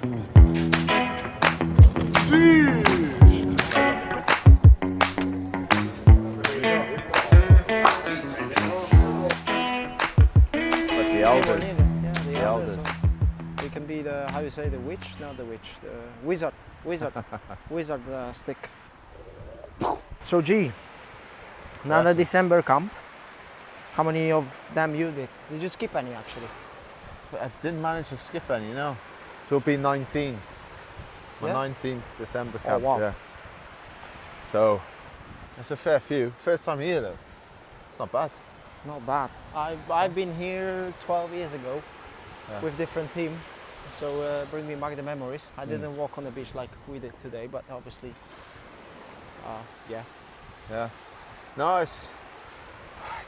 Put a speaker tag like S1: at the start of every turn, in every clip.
S1: The elders.
S2: Yeah, the
S1: The
S2: elders.
S1: elders.
S2: So you can be the, how you say, the witch? Not the witch, the wizard. Wizard stick. So G, another December camp. How many of them you did? Did you skip any actually?
S1: I didn't manage to skip any, you know. So it'll be 19. My
S2: Yeah?
S1: 19th December
S2: Oh,
S1: camp.
S2: wow.
S1: Yeah. So that's a fair few. First time here though. It's not bad.
S2: Not bad. I've been here 12 years ago with different team. So bring me back the memories. I didn't walk on the beach like we did today, but obviously, yeah.
S1: Yeah. No, it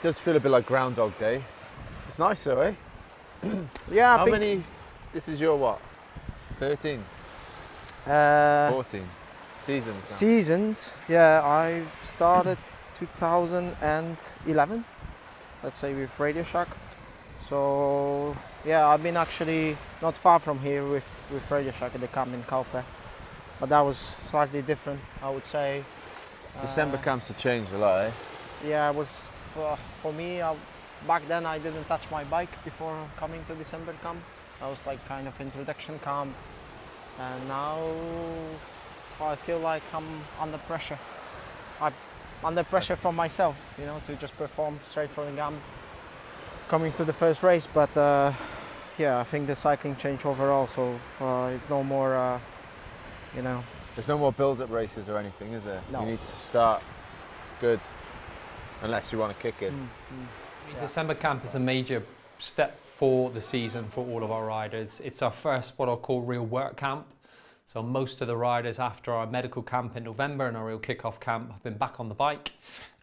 S1: does feel a bit like Groundhog Day. It's nice though, eh?
S2: Yeah, I
S1: How
S2: think,
S1: many? This is your what? 13,
S2: Uh,
S1: 14 seasons now.
S2: seasons. Yeah, I started 2011. Let's say with Radio Shack. So yeah, I've been actually not far from here with Radio Shack at the camp in Kaupe. But that was slightly different, I would say.
S1: December camps have changed a lot, eh?
S2: Yeah, it was for me. Back then, I didn't touch my bike before coming to December camp. That was like kind of introduction camp, and now I feel like I'm under pressure. I'm under pressure from myself, you know, to just perform straight from the camp, coming to the first race. But yeah, I think the cycling changed overall, so it's no more, you know.
S1: There's no more build-up races or anything, is there?
S2: No.
S1: You need to start good, unless you want to kick it.
S3: December camp is a major step for the season for all of our riders. It's our first what I'll call real work camp. So most of the riders after our medical camp in November and our real kickoff camp have been back on the bike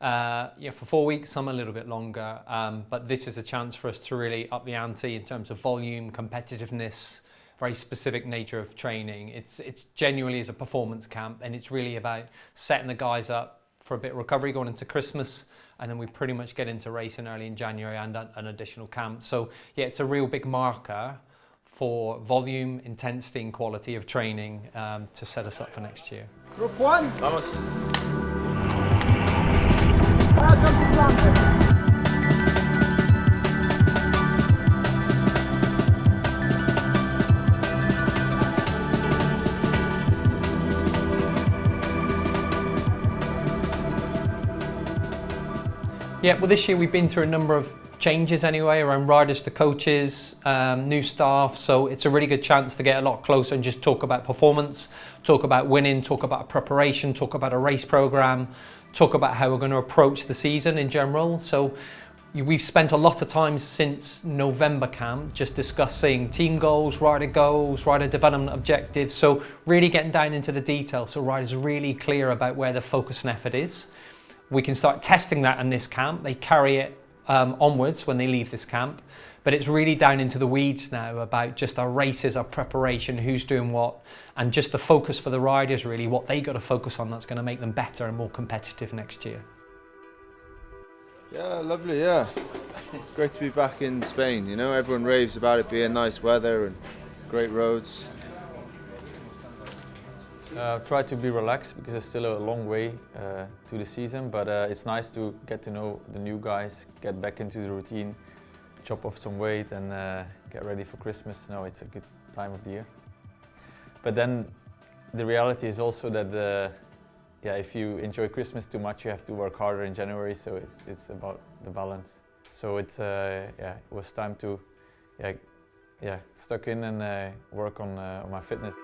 S3: for 4 weeks, some a little bit longer. But this is a chance for us to really up the ante in terms of volume, competitiveness, very specific nature of training. It's genuinely is a performance camp, and it's really about setting the guys up for a bit of recovery going into Christmas, and then we pretty much get into racing early in January and an additional camp. So yeah, it's a real big marker for volume, intensity and quality of training to set us up for next year.
S2: Group 1.
S1: Vamos.
S2: Welcome to Flanders.
S3: Yeah, well this year we've been through a number of changes anyway around riders to coaches, new staff, so it's a really good chance to get a lot closer and just talk about performance, talk about winning, talk about preparation, talk about a race program, talk about how we're going to approach the season in general. So we've spent a lot of time since November camp just discussing team goals, rider development objectives, so really getting down into the detail so riders are really clear about where the focus and effort is. We can start testing that in this camp. They carry it onwards when they leave this camp, but it's really down into the weeds now about just our races, our preparation, who's doing what, and just the focus for the riders really, what they got to focus on that's going to make them better and more competitive next year.
S1: Yeah, lovely, yeah. Great to be back in Spain, you know, everyone raves about it being nice weather and great roads.
S4: Try to be relaxed because it's still a long way to the season, but it's nice to get to know the new guys, get back into the routine, chop off some weight and get ready for Christmas. No, it's a good time of the year. But then the reality is also that if you enjoy Christmas too much, you have to work harder in January, so it's about the balance. So it was time to stuck in and work on my fitness.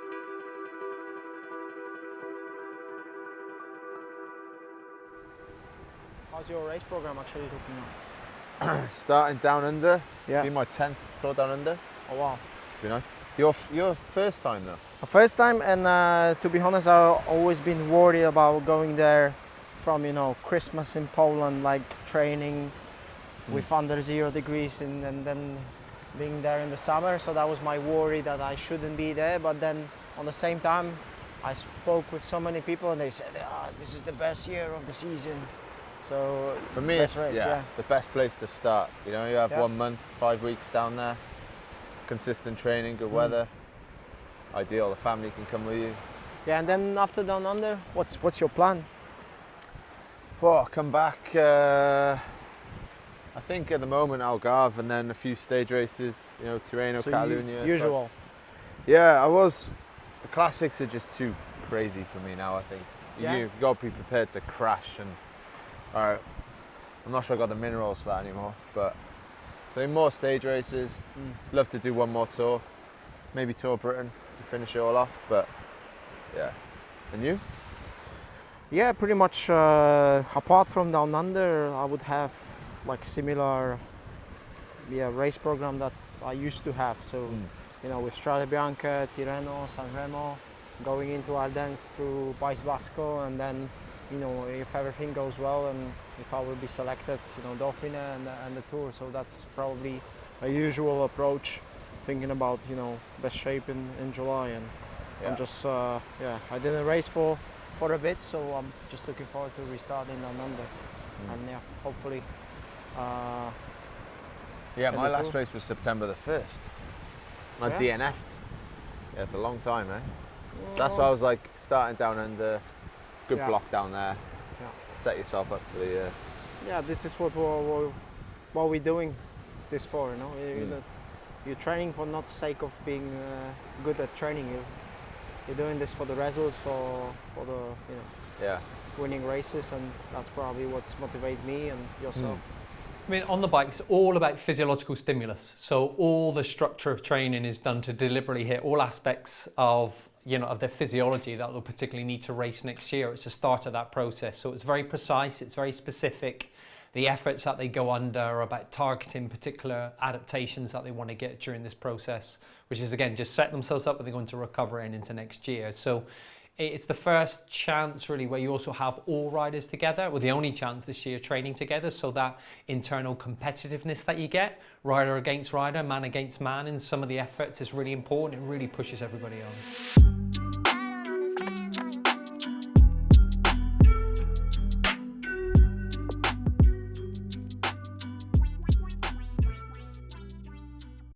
S2: How's your race program actually looking now?
S1: Starting down under,
S2: Yeah.
S1: be my 10th tour down under.
S2: Oh wow.
S1: It's been nice. Your first time though?
S2: First time, and to be honest, I've always been worried about going there from, you know, Christmas in Poland, like training with under 0 degrees and then being there in the summer. So that was my worry that I shouldn't be there. But then on the same time, I spoke with so many people and they said, this is the best year of the season. So
S1: For me,
S2: best
S1: it's
S2: race,
S1: the best place to start. You know, you have
S2: Yeah.
S1: 1 month, 5 weeks down there, consistent training, good weather. ideal. The family can come with you.
S2: Yeah, and then after Down Under, what's your plan?
S1: Well, come back. I think at the moment Algarve, and then a few stage races. You know, Tirreno,
S2: So
S1: Catalunya.
S2: usual.
S1: Yeah, I was. The classics are just too crazy for me now. I think
S2: Yeah.
S1: you've got to be prepared to crash, and I'm not sure I got the minerals for that anymore. But so more stage races. Love to do one more tour, maybe Tour Britain to finish it all off. But yeah, and you?
S2: Yeah, pretty much. Apart from Down Under, I would have like similar, race program that I used to have. So, you know, with Strade Bianche, Tirreno, Sanremo, going into Ardennes through País Vasco, and then, you know, if everything goes well and if I will be selected, you know, Dauphiné and the Tour. So that's probably a usual approach, thinking about, you know, best shape in July. And I'm just, I didn't race for a bit, so I'm just looking forward to restarting Down Under. And yeah, hopefully.
S1: My last race was September the 1st. I DNF'd. Yeah, it's a long time, eh? That's why I was like starting Down Under, good block down there.
S2: Yeah.
S1: Set yourself up for the year.
S2: Yeah, this is what we're doing this for, you know. You're training for not sake of being good at training. You're doing this for the results, for the winning races, and that's probably what's motivated me and yourself.
S3: I mean, on the bike, it's all about physiological stimulus. So all the structure of training is done to deliberately hit all aspects of, you know, of their physiology that they'll particularly need to race next year. It's the start of that process. So it's very precise, it's very specific. The efforts that they go under are about targeting particular adaptations that they want to get during this process, which is, again, just set themselves up when they go into recovery and into next year. So it's the first chance really where you also have all riders together, or the only chance this year training together, so that internal competitiveness that you get, rider against rider, man against man, in some of the efforts is really important. It really pushes everybody on.